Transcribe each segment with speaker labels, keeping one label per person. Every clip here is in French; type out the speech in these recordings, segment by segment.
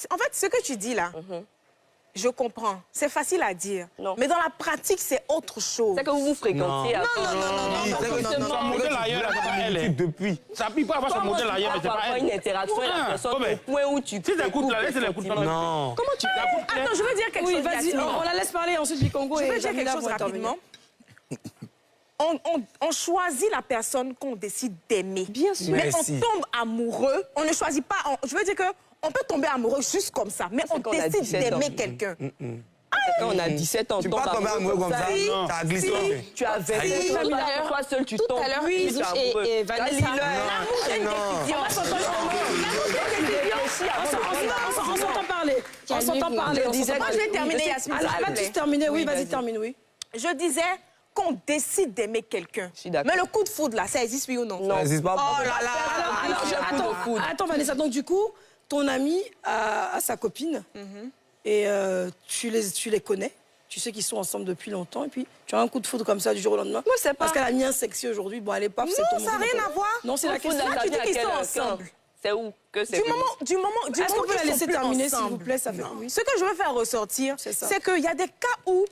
Speaker 1: En fait, ce que tu dis là, je comprends. C'est facile à dire.
Speaker 2: Non.
Speaker 1: Mais dans la pratique, c'est autre chose.
Speaker 2: C'est que vous vous fréquentez.
Speaker 3: Non. Son modèle ailleurs, elle est depuis. Ça peut pas avoir son modèle ailleurs, mais c'est pas elle.
Speaker 2: Une interaction avec la personne au point où tu...
Speaker 3: Si t'écoutes là, laisse-l'écoute.
Speaker 4: Non.
Speaker 1: Comment tu Attends, je veux dire quelque chose.
Speaker 5: Vas-y, on la laisse parler, ensuite Bikongo.
Speaker 1: Je veux dire quelque chose rapidement. On choisit la personne qu'on décide d'aimer.
Speaker 5: Bien sûr.
Speaker 1: Mais
Speaker 4: Merci.
Speaker 1: on tombe amoureux. On ne choisit pas. Je veux dire que on peut tomber amoureux juste comme ça. Mais on décide d'aimer quelqu'un.
Speaker 2: Quand on a 17 ans,
Speaker 4: Tu peux pas tomber amoureux comme ça. Ça a glissé.
Speaker 2: Tu as 27 ans, toi seul, tu tombes.
Speaker 5: Tout à l'heure, Isouche et Vanessa. On s'entend parler. On s'entend parler.
Speaker 1: Moi, je vais terminer, Yasmine.
Speaker 5: Alors, elle va tous terminer. Oui, vas-y, termine, oui.
Speaker 1: Je disais qu'on décide d'aimer quelqu'un. Mais le coup de foudre, là, ça existe, oui ou non?
Speaker 2: Non.
Speaker 4: Ça existe pas.
Speaker 1: Oh là là.
Speaker 5: Attends, Vanessa, donc du coup, ton ami a sa copine et tu les connais. Tu sais qu'ils sont ensemble depuis longtemps et puis tu as un coup de foudre comme ça du jour au lendemain.
Speaker 2: Moi, c'est pas...
Speaker 5: Parce qu'elle a mis un sexy aujourd'hui. Bon, elle est pas...
Speaker 1: Non, ça n'a rien à voir.
Speaker 5: Non, c'est la question.
Speaker 1: Tu dis qu'ils sont ensemble.
Speaker 2: C'est où que c'est
Speaker 1: Du moment
Speaker 5: Est-ce qu'on peut la laisser terminer, s'il vous
Speaker 1: ensemble.
Speaker 5: plaît? Ça fait... Oui.
Speaker 1: Ce que je veux faire ressortir,
Speaker 5: C'est ça.
Speaker 1: c'est qu'il y a des cas où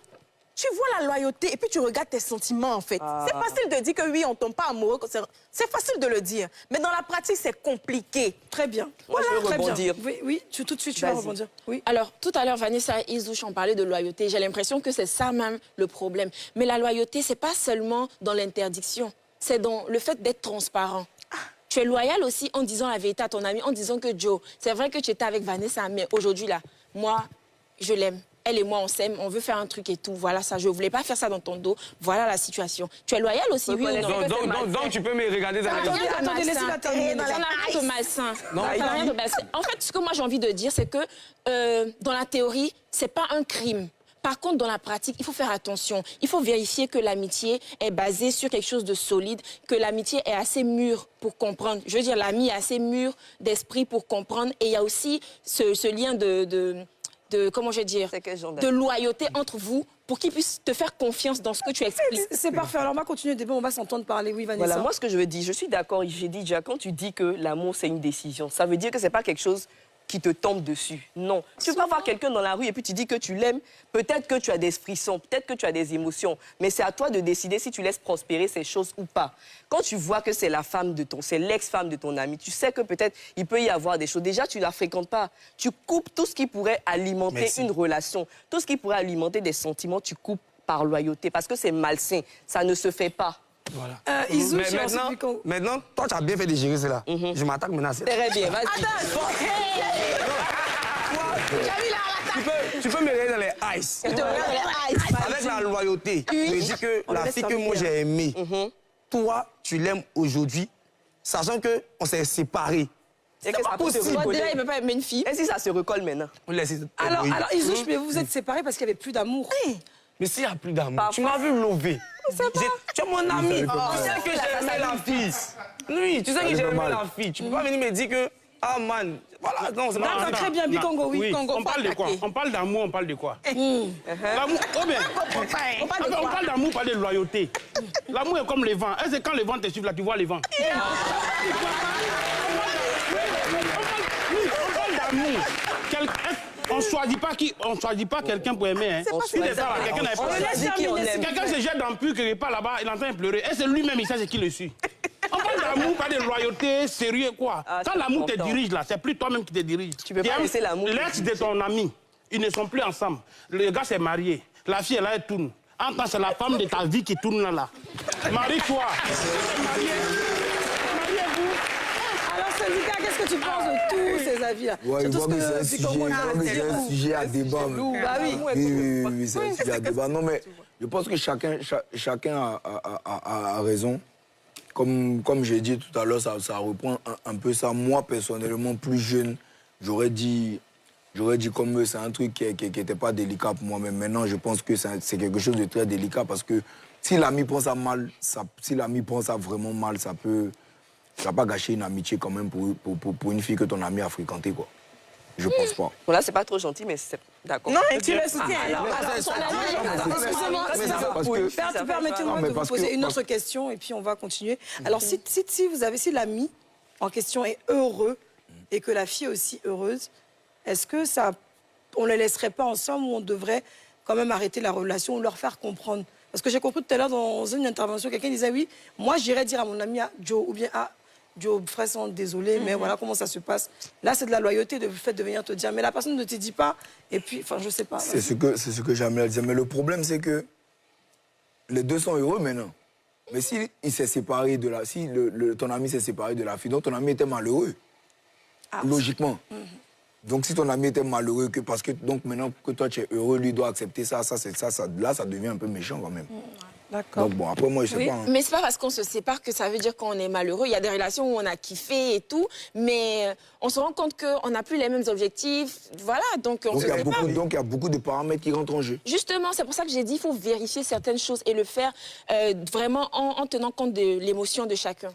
Speaker 1: tu vois la loyauté et puis tu regardes tes sentiments, en fait. C'est facile de dire que oui, on ne tombe pas amoureux. C'est facile de le dire. Mais dans la pratique, c'est compliqué.
Speaker 5: Très bien.
Speaker 2: Moi, je veux
Speaker 5: très
Speaker 2: rebondir.
Speaker 5: bien. Oui, tout de suite, tu vas rebondir. Oui.
Speaker 6: Alors, tout à l'heure, Vanessa et Isouche ont parlé de loyauté. J'ai l'impression que c'est ça même le problème. Mais la loyauté, c'est pas seulement dans l'interdiction. C'est dans le fait d'être transparent. Tu es loyal aussi en disant la vérité à ton ami, en disant que Joe, c'est vrai que tu étais avec Vanessa, mais aujourd'hui, là, moi, je l'aime. Elle et moi, on s'aime, on veut faire un truc et tout. Voilà ça, je ne voulais pas faire ça dans ton dos. Voilà la situation. Tu es loyal aussi, oui ou non?
Speaker 4: Donc, tu peux me regarder dans les yeux.
Speaker 5: Attendez, laissez-la terminer.
Speaker 6: Ça n'a rien de malsain. Rien de malsain. En fait, ce que moi j'ai envie de dire, c'est que dans la théorie, ce n'est pas un crime. Par contre, dans la pratique, il faut faire attention. Il faut vérifier que l'amitié est basée sur quelque chose de solide, que l'amitié est assez mûre pour comprendre. Je veux dire, l'ami est assez mûr d'esprit pour comprendre. Et il y a aussi ce lien comment je vais dire, de loyauté entre vous pour qu'il puisse te faire confiance dans ce que tu expliques.
Speaker 5: C'est parfait. Alors, on va continuer le débat, on va s'entendre parler. Oui, Vanessa.
Speaker 2: Voilà, moi, ce que je veux dire, je suis d'accord. J'ai dit déjà, quand tu dis que l'amour, c'est une décision, ça veut dire que c'est pas quelque chose qui te tombe dessus. Non. Tu peux voir quelqu'un dans la rue et puis tu dis que tu l'aimes. Peut-être que tu as des frissons, peut-être que tu as des émotions, mais c'est à toi de décider si tu laisses prospérer ces choses ou pas. Quand tu vois que c'est c'est l'ex-femme de ton ami, tu sais que peut-être il peut y avoir des choses. Déjà, tu la fréquentes pas. Tu coupes tout ce qui pourrait alimenter une relation, tout ce qui pourrait alimenter des sentiments, tu coupes par loyauté parce que c'est malsain. Ça ne se fait pas.
Speaker 4: Voilà.
Speaker 5: Isouche,
Speaker 4: maintenant, toi, tu as bien fait de gérer cela. Je m'attaque maintenant à ça.
Speaker 2: Très bien, vas-y.
Speaker 4: Tu peux me regarder dans les ice. Avec la loyauté, je dis que la fille que moi j'ai aimée, toi, tu l'aimes aujourd'hui, sachant qu'on s'est séparés.
Speaker 2: C'est pas possible.
Speaker 6: Déjà, il ne peut pas aimer une fille.
Speaker 2: Et si ça se recolle maintenant?
Speaker 5: Alors, Isouche, mais vous vous êtes séparés parce qu'il n'y avait plus d'amour.
Speaker 4: Mais s'il n'y a plus d'amour, tu m'as vu lever. Tu es mon ami. Tu sais que j'ai aimé la fille. Oui, tu sais que j'ai aimé la fille. Tu peux pas venir me dire que, ah man, voilà, non, c'est pas
Speaker 5: Très bien, Bikongo, oui.
Speaker 3: On parle de quoi? On parle d'amour, on parle de quoi? L'amour, on parle d'amour, on parle de loyauté. L'amour est comme le vent. Est-ce que quand le vent te suit, là, tu vois le vent? On parle d'amour. On ne choisit pas quelqu'un pour aimer. Hein. Quelqu'un se jette dans le puits quelque part là-bas, il est en train de pleurer. Et c'est lui-même, il sait ce qui le suit. On parle d'amour, pas de loyauté, sérieux, quoi. Quand l'amour te dirige, là, c'est plus toi-même qui te dirige.
Speaker 2: Tu peux pas laisser l'amour.
Speaker 3: L'ex de ton ami, ils ne sont plus ensemble. Le gars s'est marié. La fille, elle tourne. En tant que c'est la femme de ta vie qui tourne là. Marie-toi.
Speaker 5: Alors, syndicat, qu'est-ce que tu penses de tous ces avis-là?
Speaker 7: Ouais, je vois que c'est un sujet à débat. Oui, c'est un sujet à débat. Non, mais je pense que chacun a raison. Comme j'ai dit tout à l'heure, ça reprend un peu ça. Moi, personnellement, plus jeune, j'aurais dit comme eux, c'est un truc qui n'était pas délicat pour moi. Mais maintenant, je pense que c'est quelque chose de très délicat parce que si l'ami prend ça mal, si l'ami prend ça vraiment mal, ça va pas gâcher une amitié quand même pour une fille que ton ami a fréquentée, quoi. Je pense pas.
Speaker 2: Voilà, c'est pas trop gentil, mais c'est d'accord.
Speaker 1: Non, mais tu le soutiens.
Speaker 5: Excusez-moi, permettez-moi de vous poser une autre question et puis on va continuer. Alors, si l'ami en question est heureux et que la fille est aussi heureuse, est-ce que ça, on les laisserait pas ensemble ou on devrait quand même arrêter la relation ou leur faire comprendre? Parce que j'ai compris tout à l'heure dans une intervention, quelqu'un disait oui, moi j'irais dire à mon ami Joe ou bien à Joe, frère, désolé, mais voilà comment ça se passe. Là, c'est de la loyauté, le fait de venir te dire, mais la personne ne te dit pas, et puis, enfin, je sais pas.
Speaker 7: C'est ce que j'aimerais dire. Mais le problème, c'est que les deux sont heureux maintenant. Mais si il s'est séparé de la, si ton ami s'est séparé de la fille, donc ton ami était malheureux, logiquement. Donc si ton ami était malheureux, que parce que donc maintenant que toi tu es heureux, lui doit accepter ça, là ça devient un peu méchant quand même.
Speaker 5: D'accord.
Speaker 7: Donc bon, après moi je sais pas. Hein.
Speaker 6: Mais c'est pas parce qu'on se sépare que ça veut dire qu'on est malheureux. Il y a des relations où on a kiffé et tout, mais on se rend compte qu'on n'a plus les mêmes objectifs. Voilà, donc on se sépare.
Speaker 7: Donc il y a beaucoup de paramètres qui rentrent en jeu.
Speaker 6: Justement, c'est pour ça que j'ai dit qu'il faut vérifier certaines choses et le faire vraiment en tenant compte de l'émotion de chacun.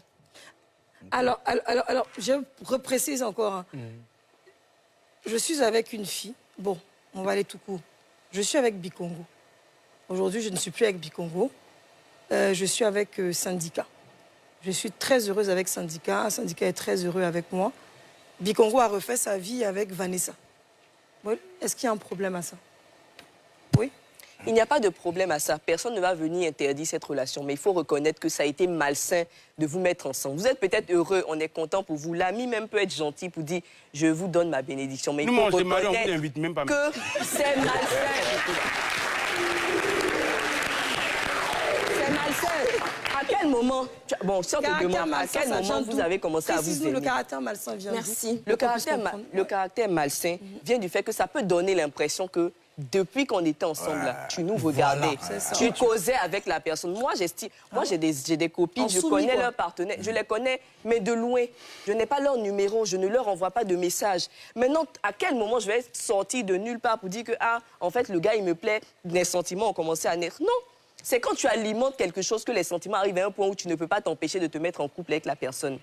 Speaker 5: Alors, je reprécise encore. Hein. Je suis avec une fille. Bon, on va aller tout court. Je suis avec Bikongo. Aujourd'hui, je ne suis plus avec Bikongo. Je suis avec Syndicat. Je suis très heureuse avec Syndicat. Syndicat est très heureux avec moi. Bikongo a refait sa vie avec Vanessa. Oui. Est-ce qu'il y a un problème à ça? Oui.
Speaker 2: Il n'y a pas de problème à ça. Personne ne va venir interdire cette relation. Mais il faut reconnaître que ça a été malsain de vous mettre ensemble. Vous êtes peut-être heureux, on est content pour vous. L'ami même peut être gentil pour dire « je vous donne ma bénédiction ». Mais il faut reconnaître que c'est malsain. C'est malsain. À quel moment, bon, si on te demande, à quel moment vous avez commencé à vous aimer?
Speaker 5: Le caractère malsain vient.
Speaker 6: Merci.
Speaker 2: Le caractère malsain vient du fait que ça peut donner l'impression que depuis qu'on était ensemble, là, tu nous regardais, tu causais avec la personne. Moi, j'ai des copines, je connais leurs partenaires, je les connais, mais de loin. Je n'ai pas leur numéro, je ne leur envoie pas de message. Maintenant, à quel moment je vais sortir de nulle part pour dire que, ah, en fait, le gars, il me plaît, les sentiments ont commencé à naître? Non. C'est quand tu alimentes quelque chose que les sentiments arrivent à un point où tu ne peux pas t'empêcher de te mettre en couple avec la personne.